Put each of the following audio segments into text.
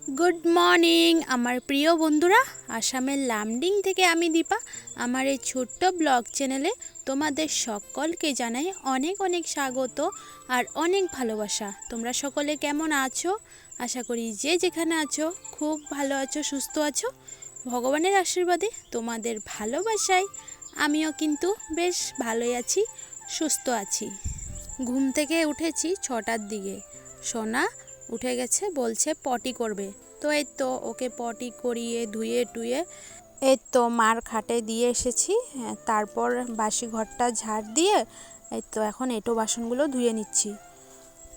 Good morning আমার প্রিয় বন্ধুরা। আসামের লামডিং থেকে আমি দীপা। আমার এই ছোট্ট ব্লগ চ্যানেলে তোমাদের সকলকে জানাই অনেক অনেক স্বাগত আর অনেক ভালোবাসা। তোমরা সকলে কেমন আছো? আশা করি যে যেখানে আছো খুব ভালো আছো, সুস্থ আছো। ভগবানের আশীর্বাদে তোমাদের ভালোবাসায় আমিও কিন্তু বেশ ভালোই আছি, সুস্থ আছি। ঘুম থেকে উঠেছি 6টার দিকে। সোনা উঠে গেছে, বলছে পটি করবে। তো এই তো ওকে পটি করিয়ে ধুয়ে টুয়ে এই তো মার খাটে দিয়ে এসেছি। তারপর বাসি ঘরটা ঝাড় দিয়ে এই তো এখন এঁটো বাসনগুলো ধুয়ে নিচ্ছি।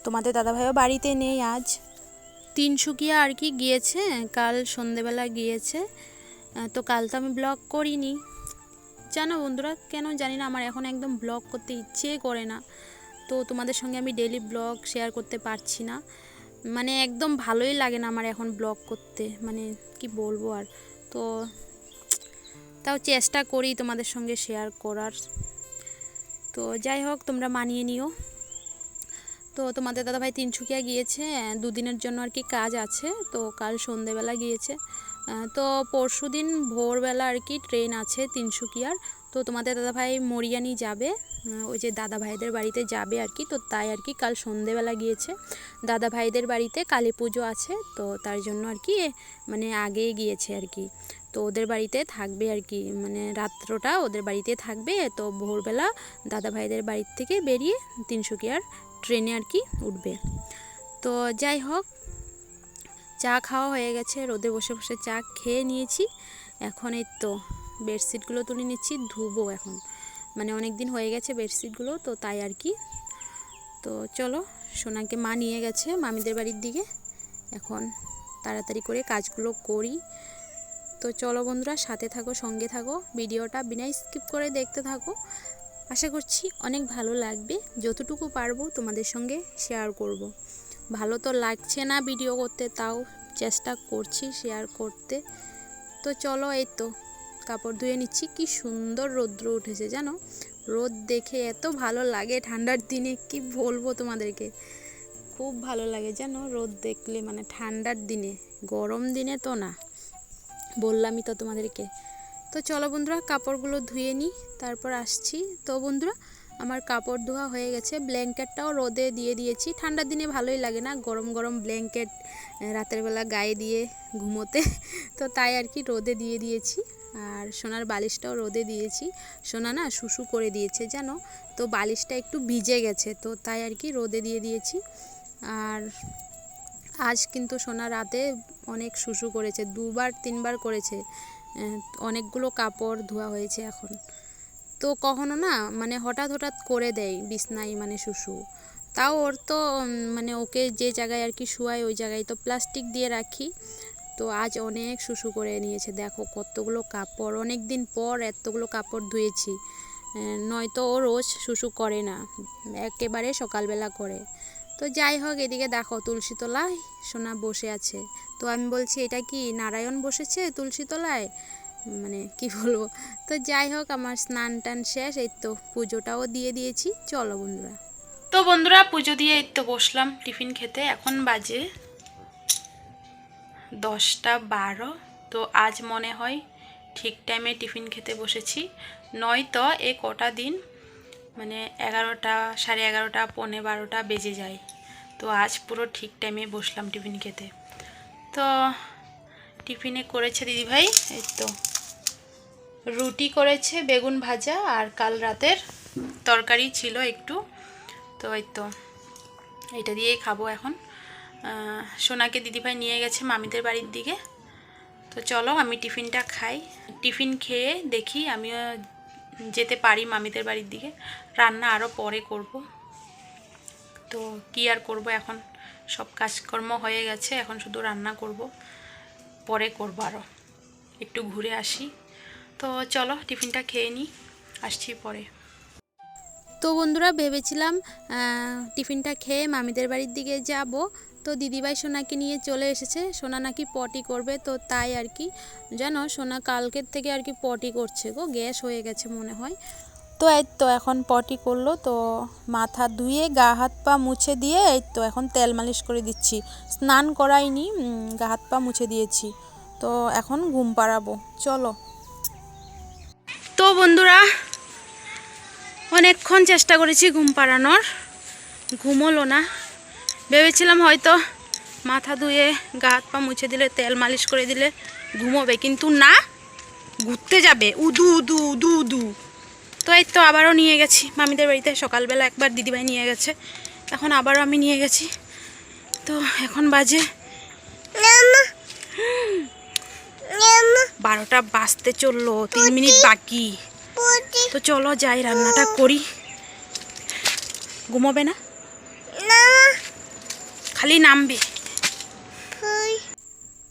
তোমাদের দাদাভাইও বাড়িতে নেই, আজ তিনসুকিয়া আর কি গিয়েছে, কাল সন্ধেবেলা গিয়েছে। তো কাল তো আমি ব্লগ করিনি, জানো বন্ধুরা, কেন জানি না আমার এখন একদম ব্লগ করতে ইচ্ছে করে না। তো তোমাদের সঙ্গে আমি ডেইলি ব্লগ শেয়ার করতে পারছি না, মানে একদম ভালোই লাগে না আমার এখন ব্লগ করতে, মানে কি বলবো আর। তো তাও চেষ্টা করি তোমাদের সঙ্গে শেয়ার করার। তো যাই হোক, তোমরা মানিয়ে নিও। তো তোমাদের দাদাভাই তিনসুকিয়া গিয়েছে, দুদিনের জন্য আর কি কাজ আছে। তো কাল সন্ধেবেলা গিয়েছে। তো পরশু দিন ভোরবেলা আর কি ট্রেন আছে তিনসুকিয়ার। তো তোমাদের দাদাভাই মরিয়ানি যাবে, ওই যে দাদা ভাইদের বাড়িতে যাবে আর কি। তো তাই আর কি কাল সন্ধেবেলা গিয়েছে। দাদা ভাইদের বাড়িতে কালী পুজো আছে, তো তার জন্য আর কি মানে আগেই গিয়েছে আর কি। তো ওদের বাড়িতে থাকবে আর কি, মানে রাত্রটা ওদের বাড়িতে থাকবে। তো ভোরবেলা দাদা ভাইদের বাড়ির থেকে বেরিয়ে তিনসুকিয়ার ট্রেনে আর কি উঠবে। তো যাই হোক, চা খাওয়া হয়ে গেছে, রোদে বসে বসে চা খেয়ে নিয়েছি। এখন এই তো বেডশিটগুলো তুলে নিচ্ছি, ধুবো এখন, মানে অনেক দিন হয়ে গেছে বেডশিটগুলো, তো তাই আর কি। তো চলো, সোনাকে মা নিয়ে গেছে মামিদের বাড়ির দিকে, এখন তাড়াতাড়ি করে কাজগুলো করি। তো চলো বন্ধুরা, সাথে থাকো, সঙ্গে থাকো, ভিডিওটা বিনা স্কিপ করে দেখতে থাকো। আশা করছি অনেক ভালো লাগবে, যতটুকু পারবো তোমাদের সঙ্গে শেয়ার করব। ভালো তো লাগছে না ভিডিও করতে, তাও চেষ্টা করছি শেয়ার করতে। তো চলো, এই তো কাপড় ধুয়ে নিচ্ছি। কি সুন্দর রৌদ্র উঠেছে জানো, রোদ দেখে এত ভালো লাগে ঠান্ডার দিনে, কি বলবো তোমাদেরকে, খুব ভালো লাগে জানো রোদ দেখলে, মানে ঠান্ডার দিনে, গরম দিনে তো না, বললামই তো তোমাদেরকে। তো চলো বন্ধুরা, কাপড়গুলো ধুয়ে নিই, তারপর আসছি। তো বন্ধুরা, আমার কাপড় ধোয়া হয়ে গেছে, ব্ল্যাঙ্কেটটাও রোদে দিয়ে দিয়েছি। ঠান্ডার দিনে ভালোই লাগে না গরম গরম ব্ল্যাঙ্কেট রাতের বেলা গায়ে দিয়ে ঘুমোতে, তো তাই আর কি রোদে দিয়ে দিয়েছি। আর সোনার বালিশটাও রোদে দিয়েছি। সোনা না শুশু করে দিয়েছে জানো, তো বালিশটা একটু ভিজে গেছে, তো তাই আর কি রোদে দিয়ে দিয়েছি। আর আজ কিন্তু সোনা রাতে অনেক শুশু করেছে, 2-3বার করেছে। অনেকগুলো কাপড় ধোয়া হয়েছে এখন। তো কখনো না মানে হঠাৎ হঠাৎ করে দেয় বিছনায়, মানে শুশু। তাও ওর তো মানে ওকে যে জায়গায় আর কি শুয়াই ওই জায়গায় তো প্লাস্টিক দিয়ে রাখি। তো আজ অনেক শুশু করে নিয়েছে, দেখো কতগুলো কাপড়, অনেক দিন পর এতগুলো কাপড় ধুয়েছি। নয়তো ও রোজ শুশু করে না, একেবারে সকালবেলা করে। তো যাই হোক, এদিকে দেখো তুলসী তলায় সোনা বসে আছে। তো আমি বলছি এটা কি নারায়ণ বসেছে তুলসী তলায়, মানে কি বলবো। তো যাই হোক, আমার স্নান টান শেষ, এই তো পুজোটাও দিয়ে দিয়েছি। চলো বন্ধুরা, তো বন্ধুরা পুজো দিয়ে এই তো বসলাম টিফিন খেতে। এখন বাজে 10টা 12। তো আজ মনে হয় ঠিক টাইমে টিফিন খেতে বসেছি, নয়তো এ কটা দিন মানে 11টা 11:30 11:45 বেজে যায়। তো আজ পুরো ঠিক টাইমে বসলাম টিফিন খেতে। তো টিফিনে করেছে দিদিভাই এই তো রুটি করেছে, বেগুন ভাজা, আর কাল রাতের তরকারি ছিল একটু। তো এই তো এটা দিয়েই খাবো এখন। সোনাকে দিদিভাই নিয়ে গেছে মামিদের বাড়ির দিকে। তো চলো আমি টিফিনটা খাই, টিফিন খেয়ে দেখি আমিও যেতে পারি মামিদের বাড়ির দিকে। রান্না আরও পরে করব, তো কি আর করব, এখন সব কাজকর্ম হয়ে গেছে, এখন শুধু রান্না করব, পরে করব, আরও একটু ঘুরে আসি। তো চলো টিফিনটা খেয়ে নিই, আসছি পরে। তো বন্ধুরা, ভেবেছিলাম টিফিনটা খেয়ে মামিদের বাড়ির দিকে যাব। তো দিদিভাই সোনাকে নিয়ে চলে এসেছে, সোনা নাকি পটি করবে, তো তাই আর কি। জানো সোনা কালকের থেকে আর কি পটি করছে গো, গ্যাস হয়ে গেছে মনে হয়। তো তো এই তো এখন পটি করলো, তো মাথা ধুয়ে গা হাত পা মুছে দিয়ে এই তো এখন তেল মালিশ করে দিচ্ছি। স্নান করাইনি, গা হাত পা মুছে দিয়েছি। তো এখন ঘুম পাড়াবো, চলো। তো বন্ধুরা, অনেকক্ষণ চেষ্টা করেছি ঘুম পাড়ানোর, ঘুমোলো না। ভেবেছিলাম হয়তো মাথা ধুয়ে গা হাত পা মুছে দিলে, তেল মালিশ করে দিলে ঘুমোবে, কিন্তু না, ঘুরতে যাবে উদু উদু উদু উদু। তো এই তো আবারও নিয়ে গেছি মামিদের বাড়িতে। সকালবেলা একবার দিদিভাই নিয়ে গেছে, এখন আবারও আমি নিয়ে গেছি। তো এখন বাজে 12টা বাজতে চললো, 3 মিনিট বাকি। তো চলো যাই, রান্নাটা করি। ঘুমোবে না, খালি নামবে।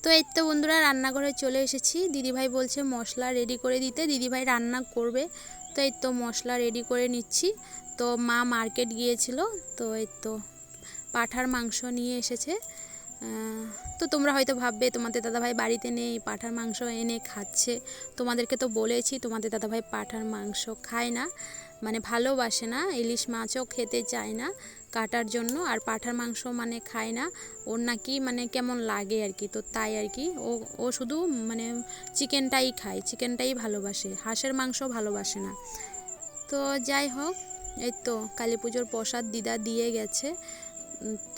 তো এই তো বন্ধুরা, রান্নাঘরে চলে এসেছি। দিদিভাই বলছে মশলা রেডি করে দিতে, দিদিভাই রান্না করবে। তো এই তো মশলা রেডি করে নিচ্ছি। তো মা মার্কেট গিয়েছিল, তো এই তো পাঁঠার মাংস নিয়ে এসেছে। তো তোমরা হয়তো ভাববে তোমাদের দাদাভাই বাড়িতে নেই, পাঁঠার মাংস এনে খাচ্ছে। তোমাদেরকে তো বলেছি তোমাদের দাদাভাই পাঁঠার মাংস খায় না, মানে ভালোবাসে না, ইলিশ মাছও খেতে চায় না কাটার জন্য, আর পাঁঠার মাংস মানে খায় না। ওর নাকি মানে কেমন লাগে আর কি, তো তাই আর কি ও শুধু মানে চিকেনটাই খায়, চিকেনটাই ভালোবাসে, হাঁসের মাংস ভালোবাসে না। তো যাই হোক, এই তো কালী পুজোর প্রসাদ দিদা দিয়ে গেছে,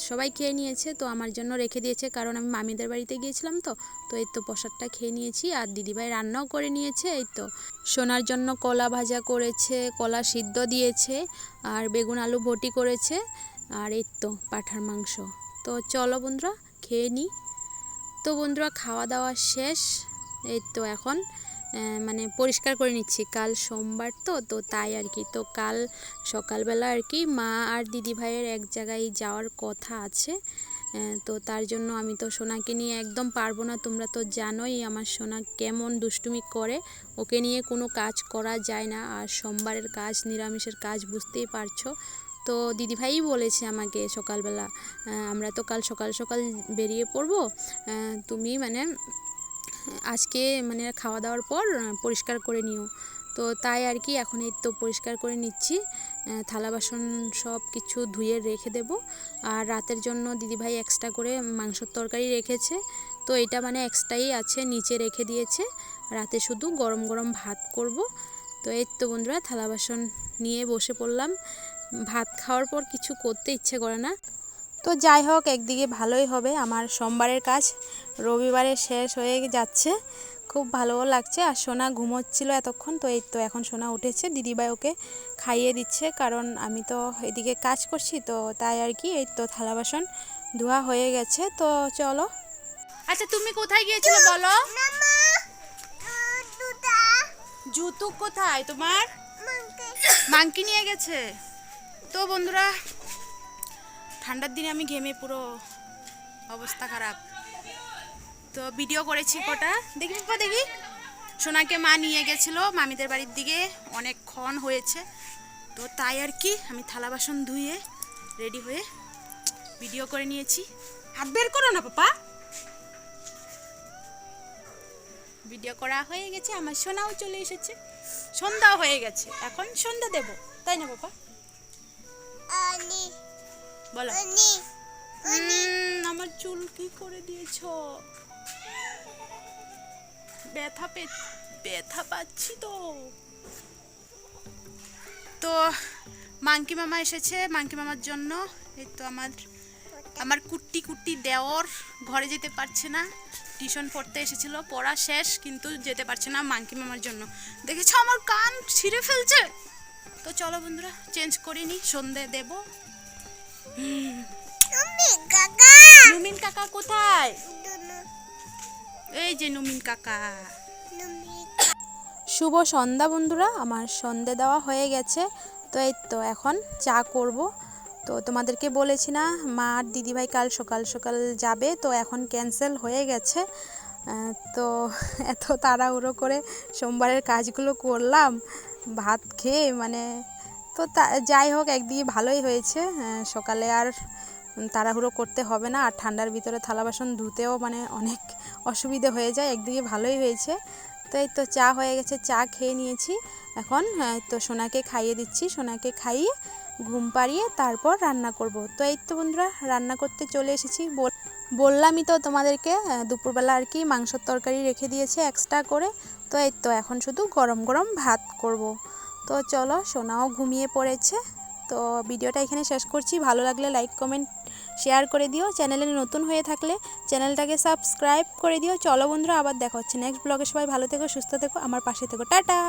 সবাই খেয়ে নিয়েছে। তো আমার জন্য রেখে দিয়েছে, কারণ আমি মামিদের বাড়িতে গিয়েছিলাম। তো তো এই তো প্রসাদটা খেয়ে নিয়েছি, আর দিদিভাই রান্নাও করে নিয়েছে। এই তো সোনার জন্য কলা ভাজা করেছে, কলা সিদ্ধ দিয়েছে, আর বেগুন আলু বটি করেছে, আর এই তো পাঁঠার মাংস। তো চলো বন্ধুরা খেয়ে নিই। তো বন্ধুরা খাওয়া দাওয়া শেষ, এই তো এখন মানে পরিষ্কার করে নিচ্ছি, কাল সোমবার তো তাই আর কি। তো কাল সকালবেলা আর কি মা আর দিদি ভাইয়ের এক জায়গায় যাওয়ার কথা আছে, তো তার জন্য আমি তো সোনাকে নিয়ে একদম পারবো না। তোমরা তো জানোই আমার সোনা কেমন দুষ্টুমি করে, ওকে নিয়ে কোনো কাজ করা যায় না। আর সোমবারের কাজ, নিরামিষের কাজ বুঝতেই পারছো। তো দিদিভাই বলেছে আমাকে সকালবেলা, আমরা তো কাল সকাল সকাল বেরিয়ে পড়বো, তুমি মানে আজকে মানে খাওয়া দাওয়ার পর পরিষ্কার করে নিও। তো তাই আর কি এখন এই তো পরিষ্কার করে নিচ্ছি, থালা বাসন সব কিছু ধুয়ে রেখে দেব। আর রাতের জন্য দিদিভাই এক্সট্রা করে মাংসের তরকারি রেখেছে, তো এটা মানে এক্সট্রাই আছে, নিচে রেখে দিয়েছে। রাতে শুধু গরম গরম ভাত করব। তো এই তো বন্ধুরা থালা বাসন নিয়ে বসে পড়লাম। ভাত খাওয়ার পর কিছু করতে ইচ্ছে করে না। তো যাই হোক, একদিকে ভালোই হবে, আমার সোমবারের কাজ রবিবারে শেষ হয়ে যাচ্ছে, খুব ভালোও লাগছে। আর সোনা ঘুমোচ্ছিল এতক্ষণ, তো এই তো এখন সোনা উঠেছে, দিদিভাই ওকে খাইয়ে দিচ্ছে, কারণ আমি তো এদিকে কাজ করছি। তো তাই আর কি, এই তো থালা বাসন ধোয়া হয়ে গেছে। তো চলো। আচ্ছা তুমি কোথায় গিয়েছিলে বলো? জুতো কোথায় তোমার? মাংকি নিয়ে গেছে। তো বন্ধুরা, ঠান্ডার দিনে আমি ঘেমে পুরো অবস্থা খারাপ। তো ভিডিও করেছি কটা, দেখি বাবা দেখি। সোনাকে মা নিয়ে গেছিলো মামিদের বাড়ির দিকে, অনেকক্ষণ হয়েছে। তো তাই আর কি আমি থালা বাসন ধুয়ে রেডি হয়ে ভিডিও করে নিয়েছি। হাত বের করো না পাপা। ভিডিও করা হয়ে গেছে, আমার সোনাও চলে এসেছে, সন্ধ্যাও হয়ে গেছে, এখন সন্ধ্যা দেব, তাই না পাপা? বলো। আমার চুল কি করে দিয়েছো? ব্যথা পাচ্ছি তো। তো মাংকি মামা এসেছে, মাংকি মামার জন্য। এই তো আমার কুট্টি কুট্টি দেওর ঘরে যেতে পারছে না, টিউশন পড়তে এসেছিল, পড়া শেষ কিন্তু যেতে পারছে না মাংকি মামার জন্য। দেখেছো আমার কান ছিঁড়ে ফেলছে। তো চলো বন্ধুরা চেঞ্জ করিনি, সন্ধে দেব। নুমিন কাকা কোথায়? এই যে নুমিন কাকা। শুভ সন্ধ্যা বন্ধুরা, আমার সন্ধে দেওয়া হয়ে গেছে। তো এই তো এখন চা করব। তো তোমাদেরকে বলেছি না মা আর দিদিভাই কাল সকাল সকাল যাবে, তো এখন ক্যান্সেল হয়ে গেছে। তো এত তাড়াহুড়ো করে সোমবারের কাজগুলো করলাম ভাত খেয়ে, মানে তো যাই হোক একদিকে ভালোই হয়েছে, সকালে আর তাড়াহুড়ো করতে হবে না। আর ঠান্ডার ভিতরে থালা বাসন ধুতেও মানে অনেক অসুবিধে হয়ে যায়, একদিকে ভালোই হয়েছে। তো এই তো চা হয়ে গেছে, চা খেয়ে নিয়েছি। এখন তো সোনাকে খাইয়ে দিচ্ছি, সোনাকে খাইয়ে ঘুম পাড়িয়ে তারপর রান্না করব। তো এই তো বন্ধুরা রান্না করতে চলে এসেছি। বললামই তো তোমাদেরকে দুপুরবেলা আর কি মাংসের তরকারি রেখে দিয়েছে এক্সট্রা করে। তো এই তো এখন শুধু গরম গরম ভাত করব। তো চলো, সোনাও ঘুমিয়ে পড়েছে। তো ভিডিওটা এখানে শেষ করছি। ভালো লাগলে লাইক কমেন্ট শেয়ার করে দিও। চ্যানেলে নতুন হয়ে থাকলে চ্যানেলটাকে সাবস্ক্রাইব করে দিও। চলো বন্ধুরা, আবার দেখা হচ্ছে নেক্সট ব্লগে। সবাই ভালো থেকো, সুস্থ থেকো, আমার পাশে থেকো। টাটা।